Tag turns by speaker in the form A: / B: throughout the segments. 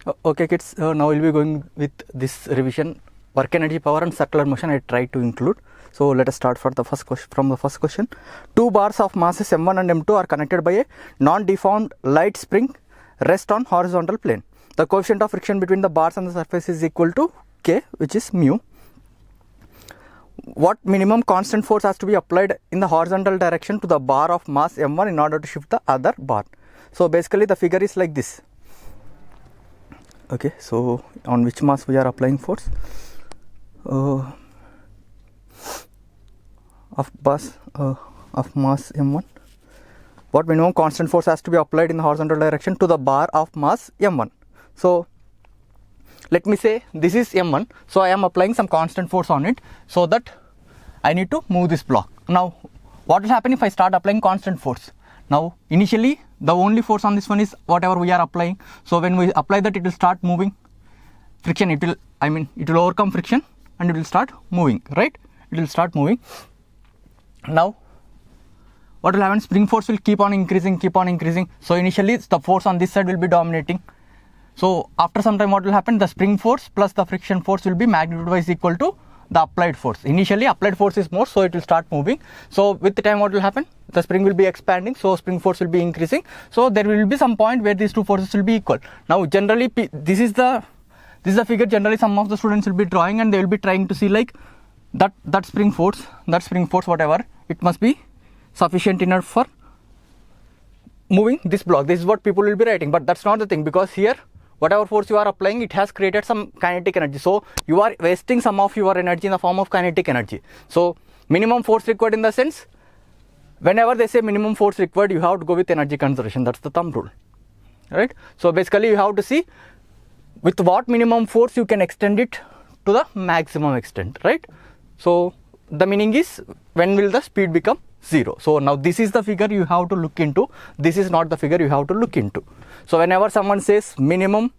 A: Okay kids, now we'll be going with this revision, work energy, power and circular motion. I tried to include. So let us start from the first question. Two bars of masses m1 and m2 are connected by a non-deformed light spring rest on horizontal plane. The coefficient of friction between the bars and the surface is equal to k, which is mu. What minimum constant force has to be applied in the horizontal direction to the bar of mass m1 in order to shift the other bar? So basically the figure is like this. Okay, so on which mass we are applying force? Of mass m1. What minimum constant force has to be applied in the horizontal direction to the bar of mass m1? So let me say this is m1, so I am applying some constant force on it, so that I need to move this block. Now what will happen if I start applying constant force? Now initially the only force on this one is whatever we are applying, so when we apply that, it will start moving. Friction, it will overcome friction and it will start moving, right? It will start moving. Now what will happen? Spring force will keep on increasing. So initially the force on this side will be dominating. So after some time what will happen? The spring force plus the friction force will be magnitude wise equal to the applied force. Initially applied force is more, so it will start moving. So with the time what will happen? The spring will be expanding, so spring force will be increasing. So there will be some point where these two forces will be equal. Now generally this is the figure generally some of the students will be drawing, and they will be trying to see like that spring force whatever, it must be sufficient enough for moving this block. This is what people will be writing, but that's not the thing, because here whatever force you are applying, it has created some kinetic energy. So you are wasting some of your energy in the form of kinetic energy. So minimum force required, in the sense, whenever they say minimum force required, you have to go with energy conservation. That's the thumb rule, right? So basically you have to see with what minimum force you can extend it to the maximum extent, right? So the meaning is, when will the speed become 0? So now this is the figure you have to look into. This is not the figure you have to look into. So whenever someone says minimum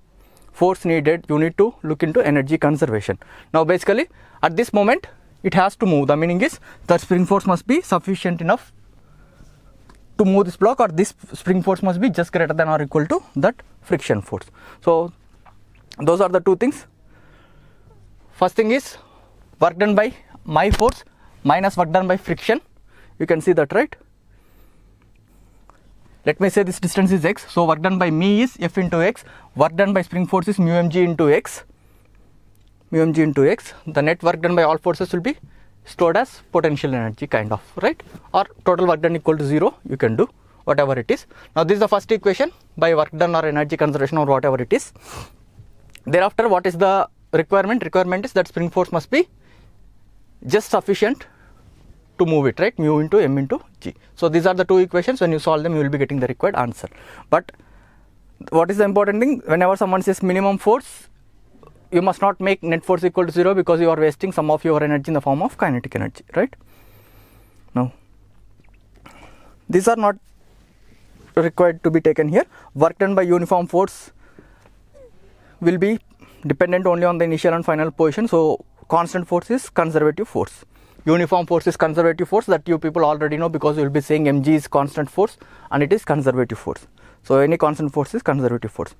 A: force needed, you need to look into energy conservation. Now basically at this moment it has to move. The meaning is the spring force must be sufficient enough to move this block, or this spring force must be just greater than or equal to that friction force. So those are the two things. First thing is work done by my force minus work done by friction. You can see that, right? Let me say this distance is x, so work done by me is F into x, work done by spring force is mu mg into x. The net work done by all forces will be stored as potential energy, kind of, right? Or total work done equal to 0, you can do whatever it is. Now this is the first equation by work done or energy conservation or whatever it is. Thereafter, what is the requirement? Requirement is that spring force must be just sufficient to move it, right? Mu into m into g. So these are the two equations. When you solve them, you will be getting the required answer. But what is the important thing? Whenever someone says minimum force, you must not make net force equal to 0, because you are wasting some of your energy in the form of kinetic energy, right? Now these are not required to be taken here. Work done by uniform force will be dependent only on the initial and final position. So constant force is conservative force. Uniform force is conservative force, that you people already know, because you will be saying mg is constant force and it is conservative force. So any constant force is conservative force.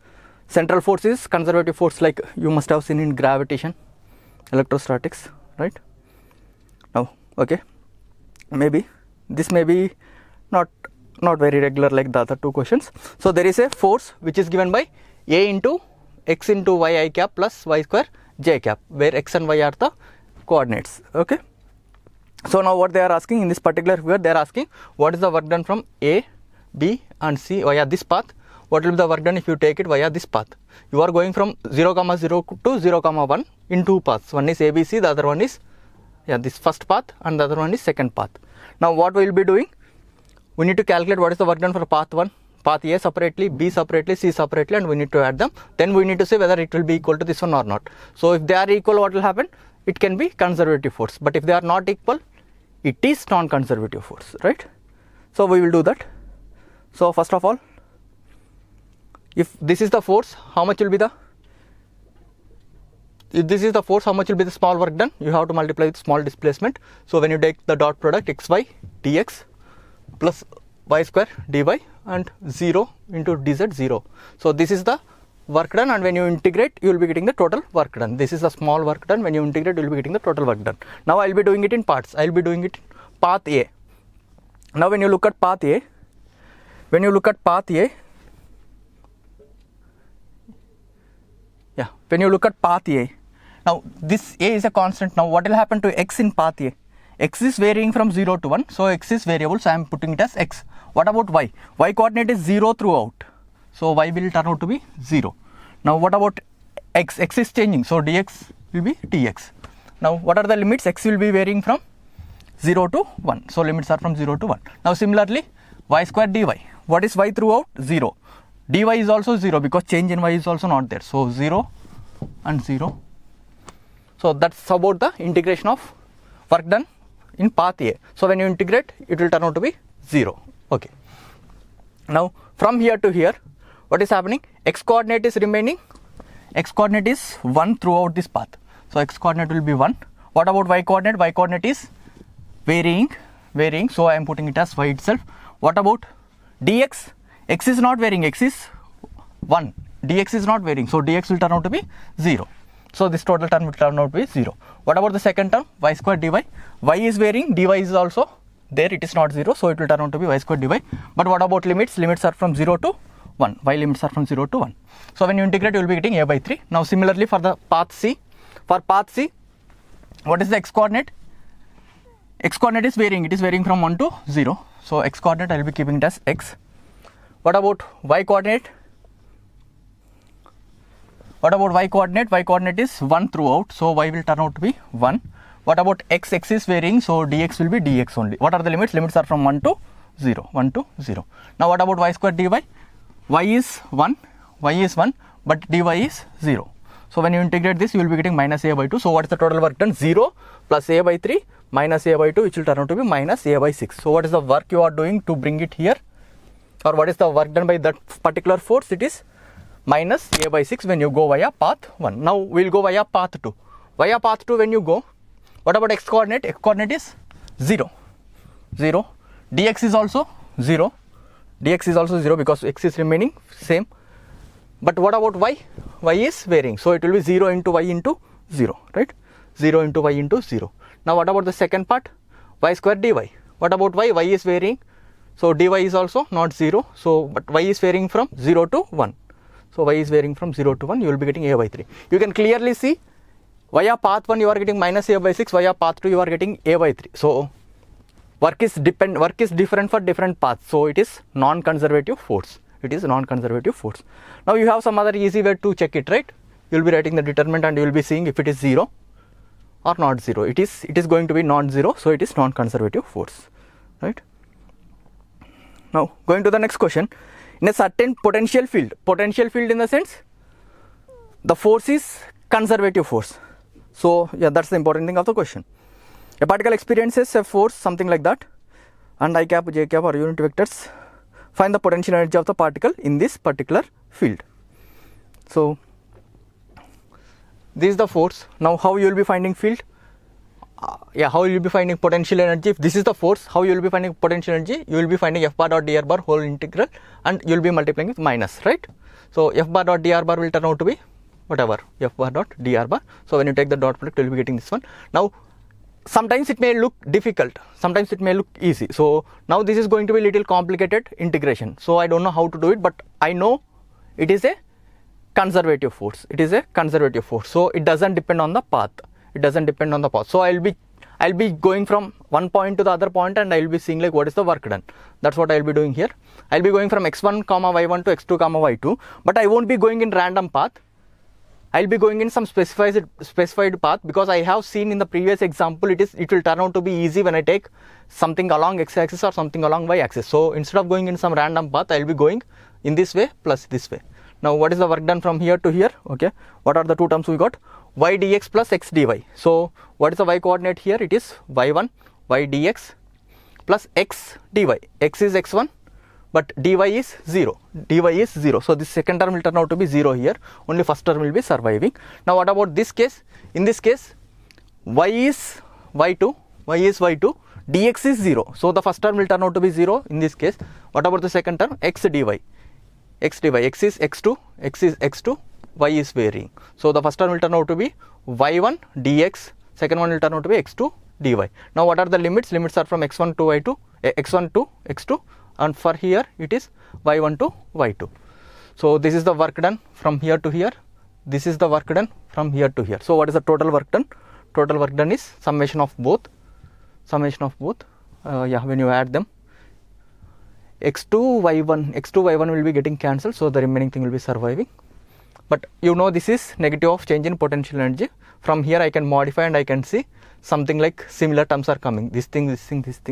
A: Central force is conservative force, like you must have seen in gravitation, electrostatics, right? Now okay, maybe this may be not very regular like the other two questions. So there is a force which is given by a into x into y I cap plus y square j cap, where x and y are the coordinates. Okay, so now what they are asking in this particular figure, they are asking what is the work done from A, B and C via this path. What will be the work done if you take it via this path? You are going from 0, 0 to 0, 1 in two paths. One is ABC, the other one is this first path, and the other one is second path. Now what we will be doing? We need to calculate what is the work done for path 1. Path A separately, B separately, C separately, and we need to add them. Then we need to say whether it will be equal to this one or not. So if they are equal, what will happen? It can be conservative force. But if they are not equal, it is non-conservative force, right? So we will do that. So first of all, if this is the force, how much will be the small work done? You have to multiply with small displacement. So when you take the dot product xy dx plus y square dy and 0 into dz 0. So this is the work done, and when you integrate you will be getting the total work done. This is a small work done. When you integrate you will be getting the total work done. Now I will be doing it in parts. I will be doing it path A. Now when you look at path A, when you look at path A, now this A is a constant. Now what will happen to x in path A? X is varying from 0 to 1, so x is variable, so I am putting it as x. What about y? Y coordinate is 0 throughout, so y will turn out to be 0. Now what about x? X is changing, so dx will be dx. Now what are the limits? X will be varying from 0 to 1, so limits are from 0 to 1. Now similarly, y square dy. What is y throughout? 0. Dy is also 0 because change in y is also not there, so 0 and 0. So that's about the integration of work done in path A. So when you integrate, it will turn out to be 0. Okay. Now from here to here, what is happening? X coordinate is remaining. X coordinate is 1 throughout this path. So x coordinate will be 1. What about y coordinate? Y coordinate is varying. So I am putting it as y itself. What about dx? X is not varying. X is 1. Dx is not varying. So dx will turn out to be 0. So this total term will turn out to be 0. What about the second term? Y square dy. Y is varying. Dy is also there. It is not 0. So it will turn out to be y square dy. But what about limits? Limits are from 0 to 1. Y limits are from 0 to 1. So when you integrate, you will be getting a by 3. Now similarly for the path C. For path C, what is the x coordinate? X coordinate is varying. It is varying from 1 to 0. So x coordinate I will be keeping it as x. What about y coordinate? What about y coordinate? Y coordinate is 1 throughout, so y will turn out to be 1. What about x? X is varying, so dx will be dx only. What are the limits? Limits are from 1 to 0. 1 to 0. Now what about y square dy? Y is 1, but dy is 0. So when you integrate this, you will be getting minus a by 2. So what is the total work done? 0 plus a by 3 minus a by 2, which will turn out to be minus a by 6. So what is the work you are doing to bring it here? Or what is the work done by that particular force? It is minus a by 6 when you go via path 1. Now we will go via path 2. Via path 2 when you go, what about x coordinate? X coordinate is 0. Dx is also 0. Dx is also 0 because x is remaining same. But what about y? Y is varying. So it will be 0 into y into 0, right? 0 into y into 0. Now what about the second part? Y square dy. What about y? Y is varying. So dy is also not 0. So but y is varying from 0 to 1. So y is varying from 0 to 1, you will be getting a by 3. You can clearly see via path 1 you are getting minus a by 6, via path 2 you are getting a by 3. So work is different for different paths. So it is non-conservative force. Now you have some other easy way to check it, right? You will be writing the determinant and you will be seeing if it is 0 or not 0. It is going to be non-zero, so it is non-conservative force, right? Now going to the next question. In a certain potential field in the sense the force is conservative force. So yeah, that's the important thing of the question. A particle experiences a force something like that, and I cap, j cap are unit vectors. Find the potential energy of the particle in this particular field. So this is the force. Now how you will be finding field? How you will be finding potential energy? If this is the force, how you will be finding potential energy? You will be finding f bar dot dr bar whole integral, and you will be multiplying with minus, right? So f bar dot dr bar will turn out to be whatever, f bar dot dr bar. So when you take the dot product, you will be getting this one. Now sometimes it may look difficult, sometimes it may look easy. So now this is going to be little complicated integration. So I don't know how to do it, but I know it is a conservative force. So it doesn't depend on the path. So I'll be going from one point to the other point, and I'll be seeing like what is the work done. That's what I'll be doing here. I'll be going from x1 comma y1 to x2 comma y2, but I won't be going in random path. I'll be going in some specified path, because I have seen in the previous example it will turn out to be easy when I take something along x-axis or something along y-axis. So instead of going in some random path, I'll be going in this way plus this way. Now what is the work done from here to here? Okay, what are the two terms we got? Y dx plus x dy. So what is the y coordinate here? It is y1 y dx plus x dy. X is x1, but dy is 0. So this second term will turn out to be 0 here. Only first term will be surviving. Now what about this case? In this case, y is y2, dx is 0. So the first term will turn out to be 0 in this case. What about the second term? X dy. x dy, x is x2, x is x2, y is varying. So the first term will turn out to be y1 dx, second one will turn out to be x2 dy. Now what are the limits? Limits are from x1 to y2, x1 to x2, and for here it is y1 to y2. So this is the work done from here to here, this is the work done from here to here. So what is the total work done? Total work done is summation of both, when you add them, x2 y1 will be getting cancelled, so the remaining thing will be surviving. But you know this is negative of change in potential energy. From here I can modify and I can see something like similar terms are coming, this thing.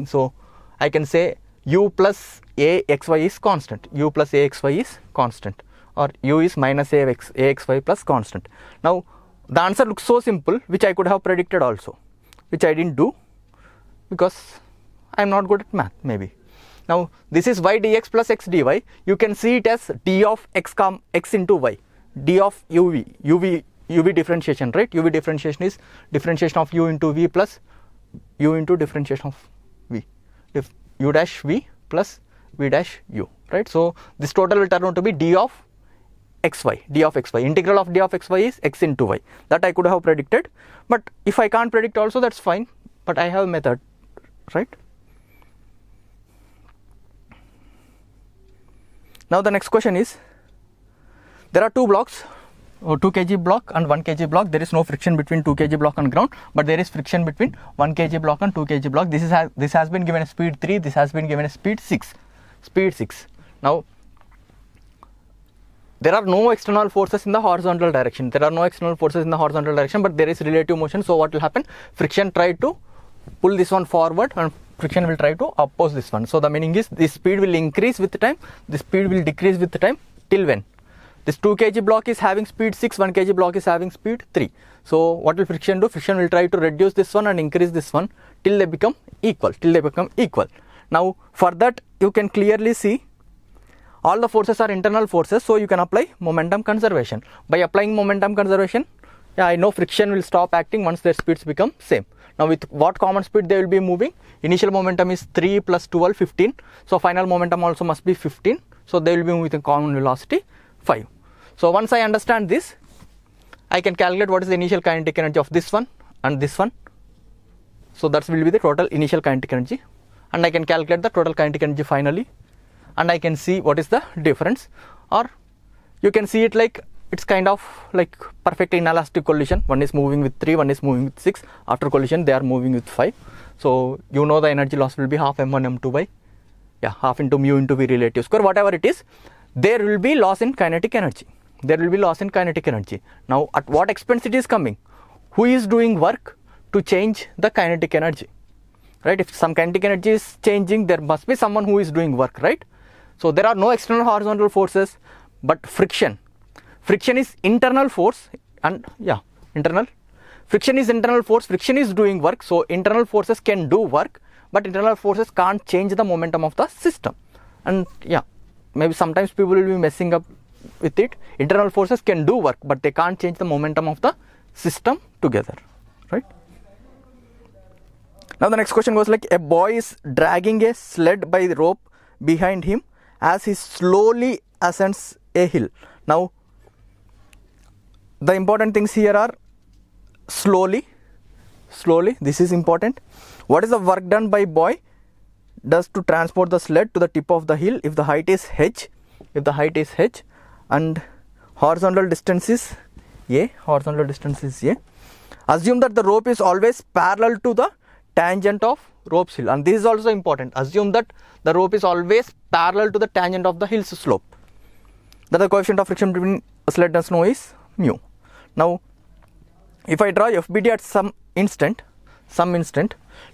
A: So I can say u plus axy is constant, u plus axy is constant, or u is minus axy plus constant. Now the answer looks so simple, which I could have predicted also, which I didn't do because I am not good at math maybe. Now this is y dx plus x dy. You can see it as d of x into y, d of uv differentiation, right? uv differentiation is differentiation of u into v plus u into differentiation of v, u dash v plus v dash u, right? So this total will turn out to be d of xy, integral of d of xy is x into y. That I could have predicted, but if I can't predict also, that's fine, but I have a method, right? Now the next question is, there are two blocks, 2 kg block and 1 kg block. There is no friction between 2 kg block and ground, but there is friction between 1 kg block and 2 kg block. This has been given a speed 3, this has been given a speed 6. Now there are no external forces in the horizontal direction, but there is relative motion. So what will happen? Friction try to pull this one forward and friction will try to oppose this one. So the meaning is this speed will increase with time, this speed will decrease with time, till when? This 2 kg block is having speed 6, 1 kg block is having speed 3. So what will friction do? Friction will try to reduce this one and increase this one till they become equal, Now for that you can clearly see all the forces are internal forces, so you can apply momentum conservation. By applying momentum conservation, I know friction will stop acting once their speeds become same. Now with what common speed they will be moving? Initial momentum is 3 plus 12, 15. So final momentum also must be 15. So they will be moving with a common velocity 5. So once I understand this, I can calculate what is the initial kinetic energy of this one and this one. So that will be the total initial kinetic energy, and I can calculate the total kinetic energy finally, and I can see what is the difference. Or you can see it like it's kind of like perfect inelastic collision. One is moving with 3, one is moving with 6. After collision they are moving with 5. So you know the energy loss will be half m1 m2 by half into mu into v relative square, whatever it is. There will be loss in kinetic energy. Now at what expense it is coming? Who is doing work to change the kinetic energy, right? If some kinetic energy is changing, there must be someone who is doing work, right? So there are no external horizontal forces, but friction is internal force, and friction is internal force, friction is doing work. So internal forces can do work, but internal forces can't change the momentum of the system. And maybe sometimes people will be messing up with it. Internal forces can do work, but they can't change the momentum of the system together, right? Now the next question goes like, a boy is dragging a sled by the rope behind him as he slowly ascends a hill. Now the important things here are slowly, this is important. What is the work done by boy does to transport the sled to the tip of the hill if the height is h, and horizontal distance is a, assume that the rope is always parallel to the tangent of rope's hill, and this is also important. Assume that the rope is always parallel to the tangent of the hill's slope, that the coefficient of friction between sled and snow is mu. Now if I draw FBD at some instant,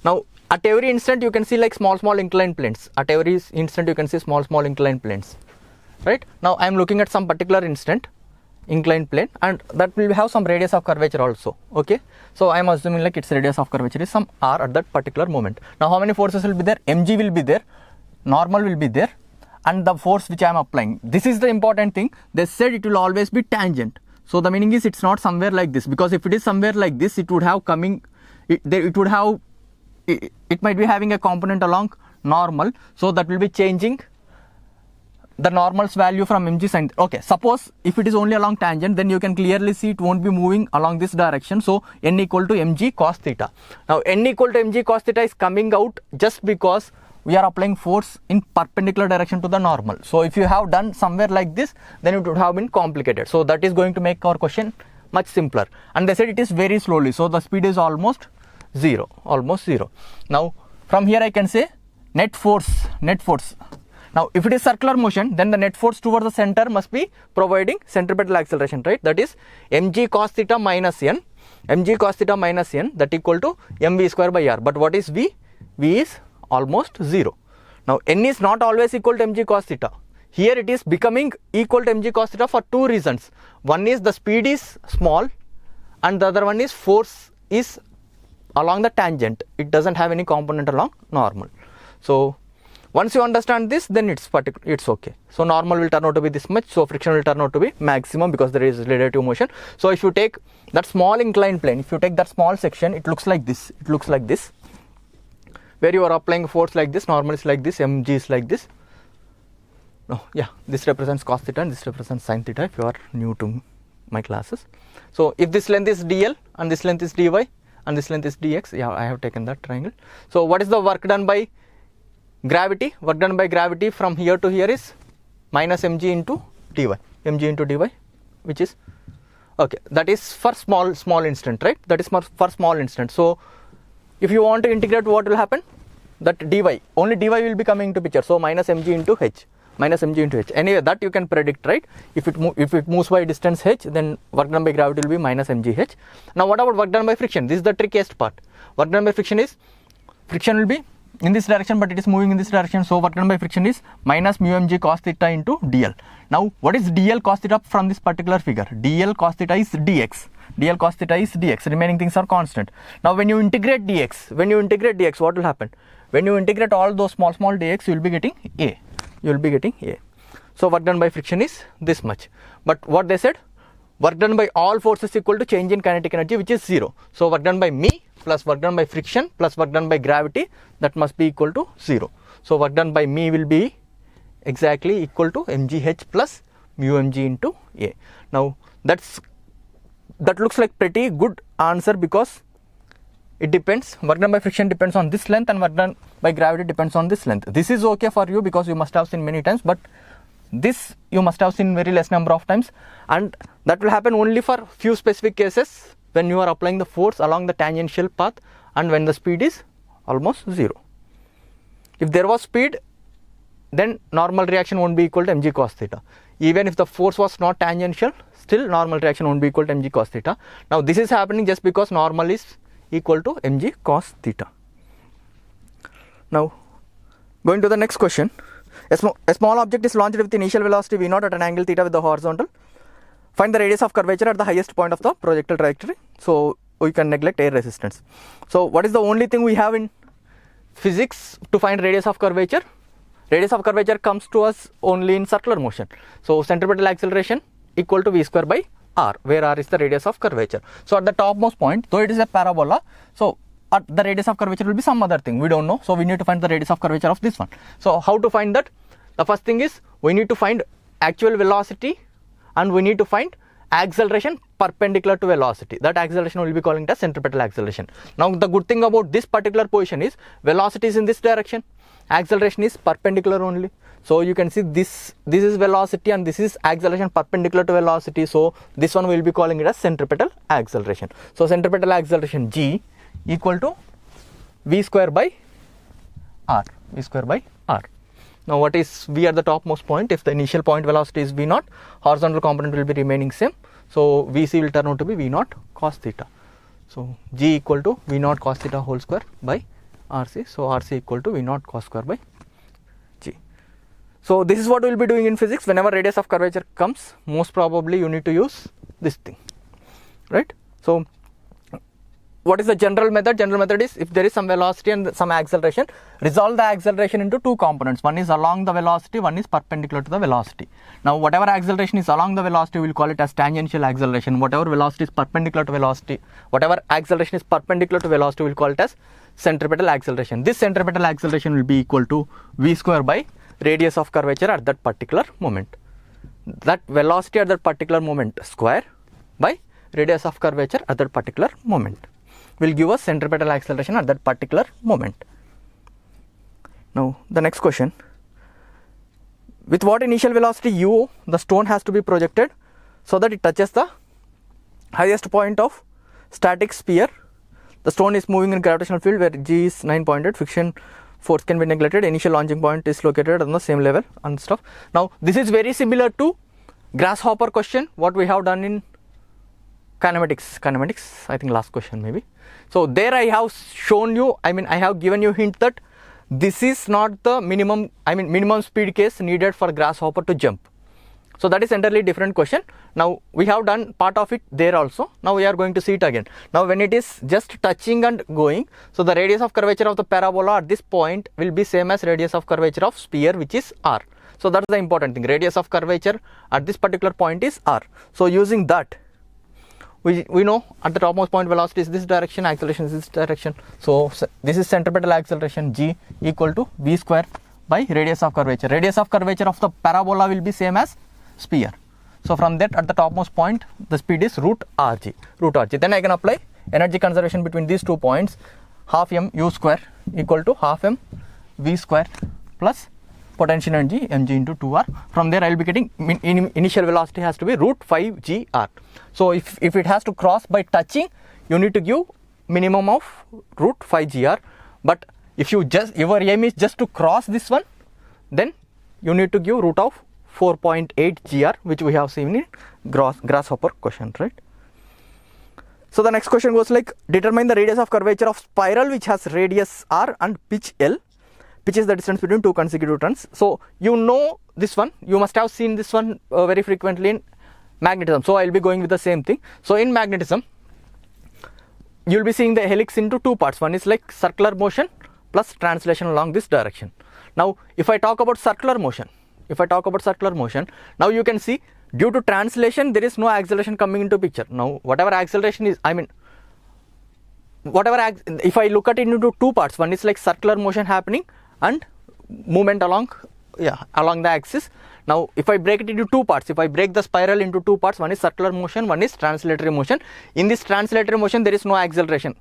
A: now at every instant you can see like small inclined planes. Right? Now I am looking at some particular instant inclined plane, and that will have some radius of curvature also. Okay, so I am assuming like its radius of curvature is some r at that particular moment. Now how many forces will be there? Mg will be there, normal will be there, and the force which I am applying. This is the important thing. They said it will always be tangent. So the meaning is it's not somewhere like this, because if it is somewhere like this, it would have it might be having a component along normal, so that will be changing the normal's value from mg sine. Okay, suppose if it is only along tangent, then you can clearly see it won't be moving along this direction. So n equal to mg cos theta. Now n equal to mg cos theta is coming out just because we are applying force in perpendicular direction to the normal. So if you have done somewhere like this, then it would have been complicated. So that is going to make our question much simpler. And they said it is very slowly, so the speed is almost zero. Now from here I can say net force. Now if it is circular motion, then the net force towards the center must be providing centripetal acceleration, right? That is mg cos theta minus n, that equal to mv square by r. But what is v? V is almost 0. Now n is not always equal to mg cos theta. Here it is becoming equal to mg cos theta for two reasons. One is the speed is small, and the other one is force is along the tangent. It doesn't have any component along normal. So once you understand this, then it's okay. So normal will turn out to be this much, so friction will turn out to be maximum because there is relative motion. So if you take that small inclined plane, if you take that small section, it looks like this. Where you are applying force like this, normal is like this, mg is like this. No, yeah, this represents cos theta and this represents sin theta if you are new to my classes. So if this length is dl and this length is dy and this length is dx, yeah, I have taken that triangle. So what is the work done by gravity? Work done by gravity from here to here is minus mg into dy, which is, okay, that is for small instant, right? That is for small instant. So if you want to integrate, what will happen? That dy, only dy will be coming into picture. So minus mg into h. Anyway, that you can predict, right? If it moves by distance h, then work done by gravity will be minus mgh. Now what about work done by friction? This is the trickiest part. Work done by friction will be in this direction, but it is moving in this direction. So work done by friction is minus mu mg cos theta into dl. Now what is dl cos theta from this particular figure? dl cos theta is dx. Remaining things are constant. Now when you integrate dx, what will happen? When you integrate all those small dx, you will be getting a. So work done by friction is this much. But what they said, work done by all forces equal to change in kinetic energy, which is 0. So work done by me plus work done by friction plus work done by gravity, that must be equal to 0. So work done by me will be exactly equal to mgh plus mu mg into a. Now that looks like pretty good answer because it depends. Work done by friction depends on this length and work done by gravity depends on this length. This is okay for you because you must have seen many times, but this you must have seen very less number of times, and that will happen only for few specific cases when you are applying the force along the tangential path and when the speed is almost 0. If there was speed, then normal reaction won't be equal to mg cos theta. Even if the force was not tangential, still normal reaction won't be equal to mg cos theta. Now this is happening just because normal is equal to mg cos theta. Now going to the next question. A small object is launched with initial velocity v0 at an angle theta with the horizontal. Find the radius of curvature at the highest point of the projectile trajectory. So we can neglect air resistance. So what is the only thing we have in physics to find radius of curvature? Radius of curvature comes to us only in circular motion. So centripetal acceleration equal to v square by r, where r is the radius of curvature. So at the topmost point, though it is a parabola, so at the radius of curvature will be some other thing, we don't know. So we need to find the radius of curvature of this one. So how to find that? The first thing is we need to find actual velocity and we need to find acceleration perpendicular to velocity. That acceleration will be calling it as centripetal acceleration. Now the good thing about this particular position is velocity is in this direction, acceleration is perpendicular only. So you can see this is velocity and this is acceleration perpendicular to velocity. So this one we will be calling it as centripetal acceleration. So centripetal acceleration g equal to v square by r. Now what is v at the topmost point? If the initial point velocity is v0, horizontal component will be remaining same. So vc will turn out to be v0 cos theta. So g equal to v0 cos theta whole square by rc. So rc equal to v0 cos square by g. So this is what we will be doing in physics. Whenever radius of curvature comes, most probably you need to use this thing, right? So what is the general method? General method is if there is some velocity and some acceleration, resolve the acceleration into two components. One is along the velocity, one is perpendicular to the velocity. Now whatever acceleration is along the velocity, we will call it as tangential acceleration. Whatever velocity is perpendicular to velocity, whatever acceleration is perpendicular to velocity, we will call it as centripetal acceleration. This centripetal acceleration will be equal to v square by radius of curvature at that particular moment. That velocity at that particular moment square by radius of curvature at that particular moment will give us centripetal acceleration at that particular moment. Now the next question, with what initial velocity u the stone has to be projected so that it touches the highest point of static sphere? The stone is moving in gravitational field where g is 9 pointed, friction force can be neglected, initial launching point is located on the same level and stuff. Now this is very similar to grasshopper question what we have done in kinematics, I think last question maybe. So there I have shown you, I have given you hint that this is not the minimum speed case needed for grasshopper to jump. So that is entirely different question. Now we have done part of it there also. Now we are going to see it again. Now when it is just touching and going, so the radius of curvature of the parabola at this point will be same as radius of curvature of sphere, which is r. So that's the important thing. Radius of curvature at this particular point is r. So using that, we know at the topmost point velocity is this direction, acceleration is this direction. So this is centripetal acceleration g equal to v square by radius of curvature. Radius of curvature of the parabola will be same as sphere. So from that, at the topmost point the speed is root rg. Then I can apply energy conservation between these 2 points, half m u square equal to half m v square plus potential energy mg into 2r. From there I will be getting initial velocity has to be root 5 g r. So if it has to cross by touching, you need to give minimum of root 5 g r. But if your aim is just to cross this one, then you need to give root of 4.8 gr, which we have seen in grasshopper question, right? So the next question goes like, determine the radius of curvature of spiral which has radius r and pitch l. Pitch is the distance between two consecutive turns. So you know this one, you must have seen this one very frequently in magnetism. So I will be going with the same thing. So in magnetism, you will be seeing the helix into 2 parts. One is like circular motion plus translation along this direction. Now if I talk about circular motion, now you can see due to translation there is no acceleration coming into picture. Now whatever acceleration is, if I look at it into 2 parts, one is like circular motion happening and movement along the axis. Now if I break it into 2 parts, if I break the spiral into 2 parts, one is circular motion, one is translatory motion. In this translatory motion there is no acceleration,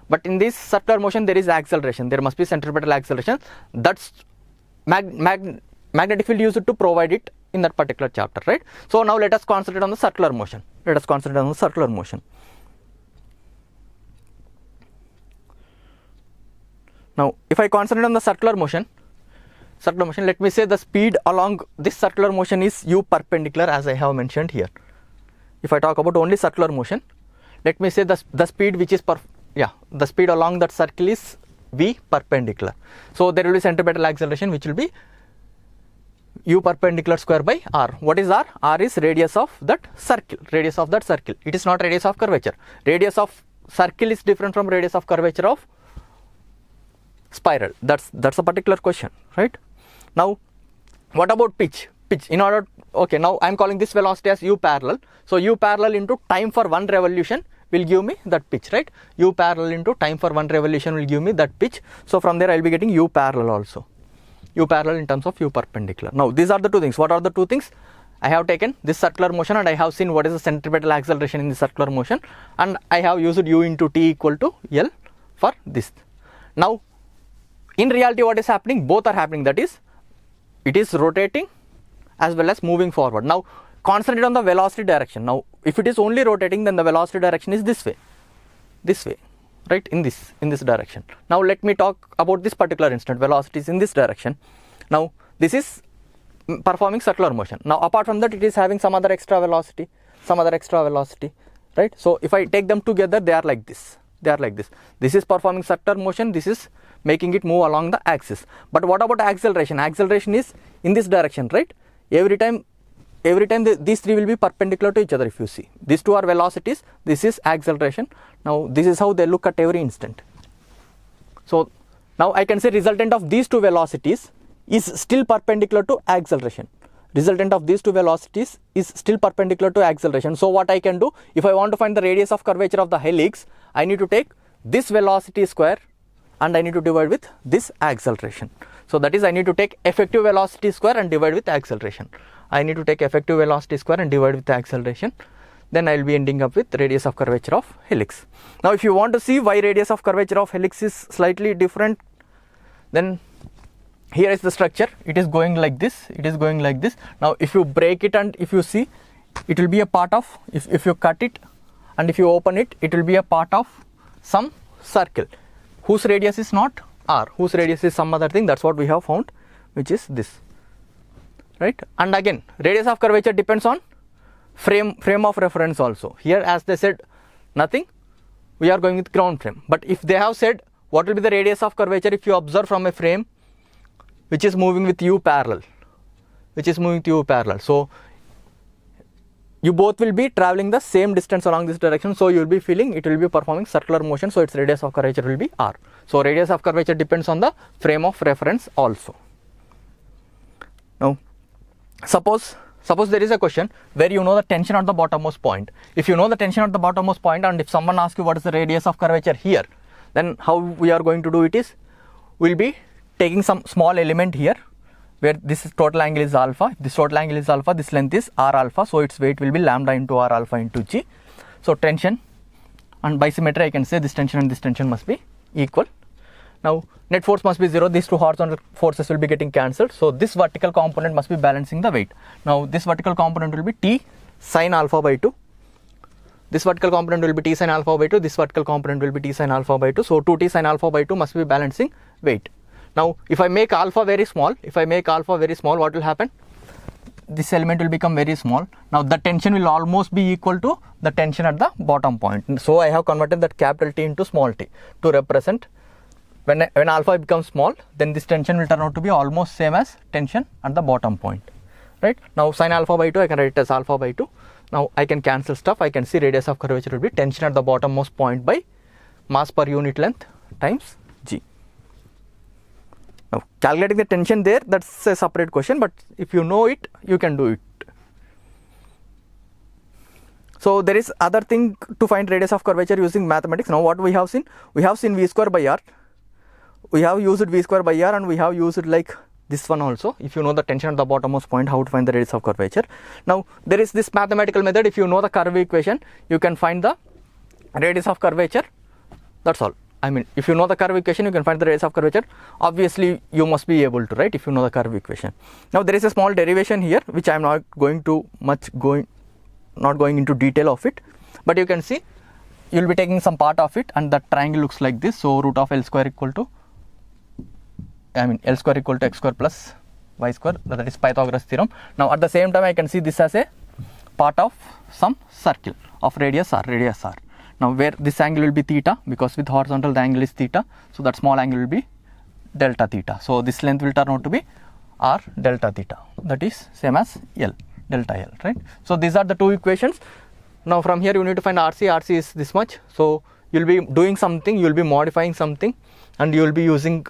A: but in this circular motion there is acceleration. There must be centripetal acceleration. That's magnetic field used to provide it in that particular chapter, right? So now let us concentrate on the circular motion. Now if I concentrate on the circular motion, let me say the speed along this circular motion is u perpendicular, as I have mentioned here. If I talk about only circular motion, let me say the speed which is the speed along that circle is v perpendicular. So there will be centripetal acceleration which will be u perpendicular square by r. What is r? R is radius of that circle. It is not radius of curvature. Radius of circle is different from radius of curvature of spiral. That's a particular question, right? Now what about pitch? Now I am calling this velocity as u parallel. So u parallel into time for one revolution will give me that pitch, right? U parallel into time for one revolution will give me that pitch. So from there I will be getting u parallel also. U parallel in terms of u perpendicular. Now these are the 2 things. What are the 2 things? I have taken this circular motion and I have seen what is the centripetal acceleration in the circular motion, and I have used u into t equal to l for this. Now in reality what is happening? Both are happening, that is, it is rotating as well as moving forward. Now concentrate on the velocity direction. Now if it is only rotating, then the velocity direction is this way, right, in this direction. Now let me talk about this particular instant. Velocity is in this direction. Now this is performing circular motion. Now apart from that, it is having some other extra velocity, right? So if I take them together, they are like this. This is performing circular motion, this is making it move along the axis. But what about acceleration? Acceleration is in this direction, right? Every time these 3 will be perpendicular to each other. If you see, these 2 are velocities, this is acceleration. Now this is how they look at every instant. So now I can say resultant of these 2 velocities is still perpendicular to acceleration. So what I can do, if I want to find the radius of curvature of the helix, I need to take this velocity square and I need to divide with this acceleration. So that is, I need to take effective velocity square and divide with acceleration. I need to take effective velocity square and divide with the acceleration. Then I will be ending up with radius of curvature of helix. Now if you want to see why radius of curvature of helix is slightly different, then here is the structure. It is going like this. It is going like this. Now if you break it and if you see, it will be a part of, if you cut it and if you open it, it will be a part of some circle whose radius is not r, whose radius is some other thing. That's what we have found, which is this, right? And again, radius of curvature depends on frame of reference also. Here, as they said nothing, we are going with ground frame. But if they have said what will be the radius of curvature if you observe from a frame which is moving with u parallel, so you both will be traveling the same distance along this direction, so you will be feeling it will be performing circular motion, so its radius of curvature will be r. So radius of curvature depends on the frame of reference also. Now suppose there is a question where you know the tension at the bottommost point. If you know the tension at the bottommost point and if someone asks you what is the radius of curvature here, then how we are going to do it is, we will be taking some small element here where this total angle is alpha. If this total angle is alpha, this length is r alpha, so its weight will be lambda into r alpha into g. So tension, and by symmetry I can say this tension and this tension must be equal. Now net force must be 0, these two horizontal forces will be getting cancelled, so this vertical component must be balancing the weight. Now this vertical component will be t sine alpha by 2, this vertical component will be t sine alpha by 2, this vertical component will be t sine alpha by 2, so 2t sine alpha by 2 must be balancing weight. Now if I make alpha very small, what will happen? This element will become very small. Now the tension will almost be equal to the tension at the bottom point. So I have converted that capital T into small t to represent when alpha becomes small, then this tension will turn out to be almost same as tension at the bottom point, right? Now sine alpha by 2, I can write it as alpha by 2. Now I can cancel stuff. I can see radius of curvature will be tension at the bottommost point by mass per unit length times g. Now calculating the tension there, that's a separate question, but if you know it, you can do it. So there is other thing to find radius of curvature using mathematics. Now what we have seen v square by r. We have used v square by r and we have used like this one also. If you know the tension at the bottommost point, how to find the radius of curvature. Now there is this mathematical method. If you know the curve equation, you can find the radius of curvature. That's all. I mean, if you know the curve equation, you can find the radius of curvature. Obviously you must be able to, right, if you know the curve equation. Now there is a small derivation here which I am not going to not going into detail of it, but you can see you will be taking some part of it and the triangle looks like this. So root of L square equal to, L square equal to x square plus y square, that is Pythagoras theorem. Now at the same time I can see this as a part of some circle of radius r. Now where this angle will be theta, because with horizontal the angle is theta, so that small angle will be delta theta. So this length will turn out to be r delta theta, that is same as L, delta L, right? So these are the two equations. Now from here you need to find RC is this much. So you will be doing something, you will be modifying something, and you will be using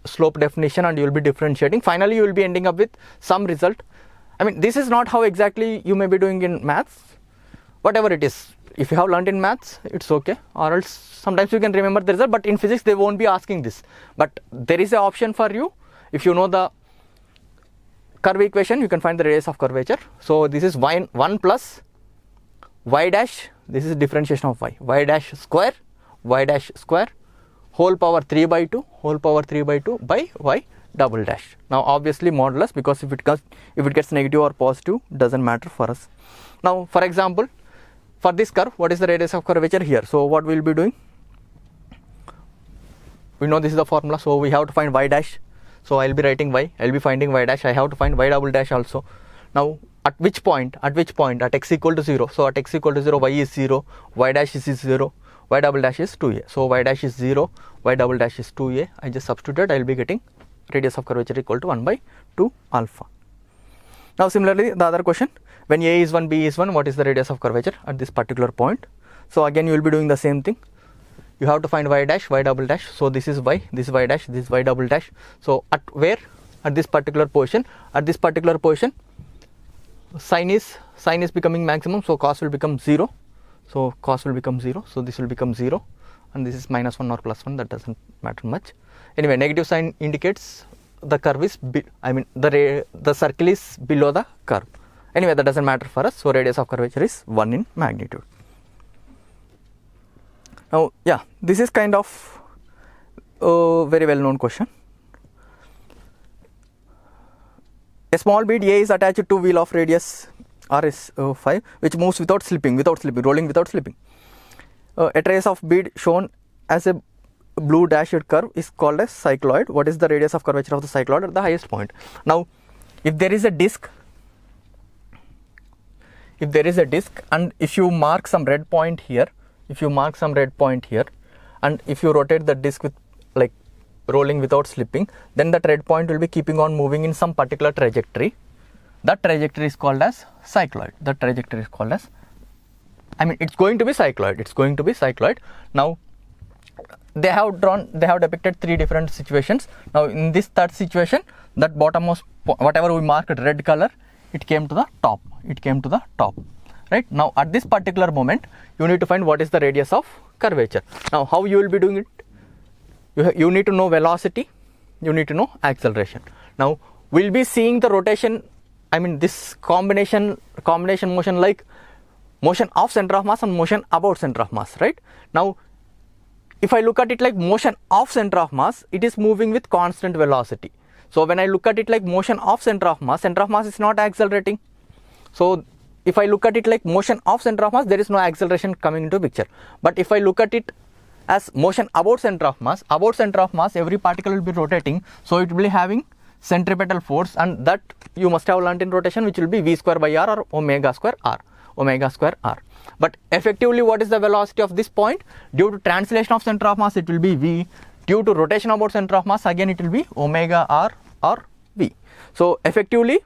A: slope definition and you will be differentiating. Finally you will be ending up with some result. I mean, this is not how exactly you may be doing in maths, whatever it is. If you have learned in maths, it's okay, or else sometimes you can remember the result, but in physics they won't be asking this. But there is an option for you. If you know the curve equation, you can find the radius of curvature. So this is 1 plus y dash, this is differentiation of y dash square whole power 3 by 2 by y double dash. Now obviously modulus, because if it gets negative or positive, doesn't matter for us. Now for example, for this curve, what is the radius of curvature here? So what we will be doing, we know this is the formula, so we have to find y dash. So I will be writing y, I will be finding y dash, I have to find y double dash also. Now at which point, at x equal to 0, so at x equal to 0, y is 0, y dash is 0, y double dash is 2a. So y dash is 0, y double dash is 2a. I just substituted, I will be getting radius of curvature equal to 1 by 2 alpha. Now similarly the other question, when a is 1, b is 1, what is the radius of curvature at this particular point? So again you will be doing the same thing. You have to find y dash, y double dash. So this is y, this is y dash, this is y double dash. So at where? At this particular position. At this particular position, sine is becoming maximum, so cos will become 0. So cos will become 0. So this will become 0, and this is minus 1 or plus 1. That doesn't matter much. Anyway, negative sign indicates the curve is, the circle is below the curve. Anyway, that doesn't matter for us. So radius of curvature is 1 in magnitude. Now, yeah, this is kind of a very well known question. A small bead A is attached to wheel of radius R is 5, which moves without slipping, rolling without slipping. A trace of bead shown as a blue dashed curve is called as cycloid. What is the radius of curvature of the cycloid at the highest point? Now, if there is a disc, and if you mark some red point here, and if you rotate the disc with like rolling without slipping, then that red point will be keeping on moving in some particular trajectory. That trajectory is called as cycloid. It's going to be cycloid. Now, they have depicted 3 different situations. Now, in this third situation, that bottommost, whatever we marked red color, it came to the top. Right? Now, at this particular moment, you need to find what is the radius of curvature. Now, how you will be doing it? You need to know velocity, you need to know acceleration. Now, we'll be seeing the rotation, this combination motion, like motion of center of mass and motion about center of mass, right? Now, if I look at it like motion of center of mass, it is moving with constant velocity. So when I look at it like motion of center of mass is not accelerating. So if I look at it like motion of center of mass, there is no acceleration coming into picture. But if I look at it as motion about center of mass, every particle will be rotating, so it will be having centripetal force, and that you must have learnt in rotation, which will be v square by r or omega square r. But effectively, what is the velocity of this point? Due to translation of center of mass, it will be v. Due to rotation about center of mass, again it will be omega r or v. So effectively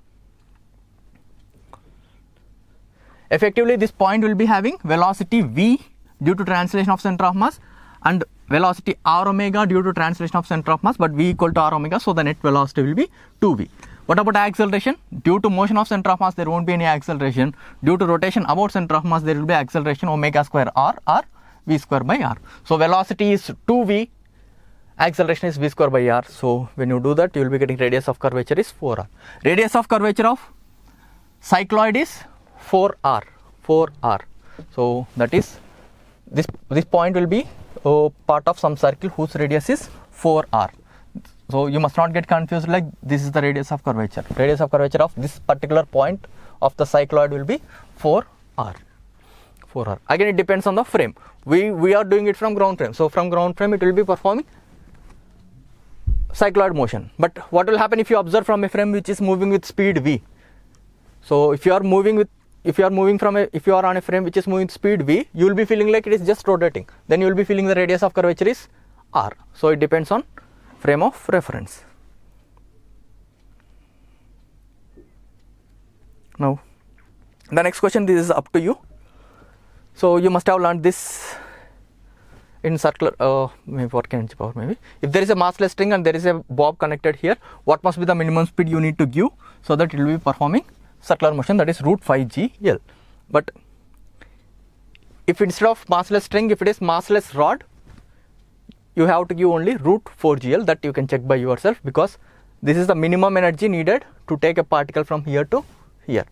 A: this point will be having velocity v due to translation of center of mass, and velocity r omega due to translation of center of mass, but v equal to r omega, so the net velocity will be 2v. What about acceleration? Due to motion of center of mass, there won't be any acceleration. Due to rotation about center of mass, there will be acceleration omega square r or v square by r. So velocity is 2v, acceleration is v square by r. So when you do that, you will be getting radius of curvature is 4r. Radius of curvature of cycloid is 4r. So that is, this point will be part of some circle whose radius is 4r. So you must not get confused, like this is the radius of curvature. Radius of curvature of this particular point of the cycloid will be 4r. Again, it depends on the frame. We are doing it from ground frame. So from ground frame, it will be performing cycloid motion. But what will happen if you observe from a frame which is moving with speed v? So if you are on a frame which is moving with speed v, you will be feeling like it is just rotating. Then you will be feeling the radius of curvature is r. So it depends on frame of reference. Now, the next question, this is up to you. So you must have learned this in circular, maybe if there is a massless string and there is a bob connected here, what must be the minimum speed you need to give so that it will be performing circular motion, that is root 5gl. But if instead of massless string, if it is massless rod, you have to give only root 4gl. That you can check by yourself, because this is the minimum energy needed to take a particle from here to here.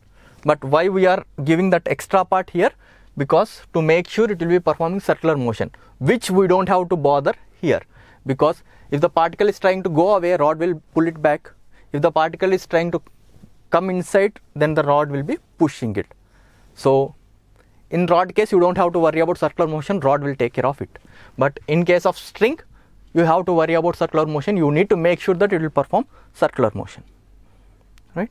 A: But why we are giving that extra part here? Because to make sure it will be performing circular motion, which we don't have to bother here, because if the particle is trying to go away, rod will pull it back. If the particle is trying to come inside, then the rod will be pushing it. So in rod case, you don't have to worry about circular motion, rod will take care of it. But in case of string, you have to worry about circular motion. You need to make sure that it will perform circular motion, right?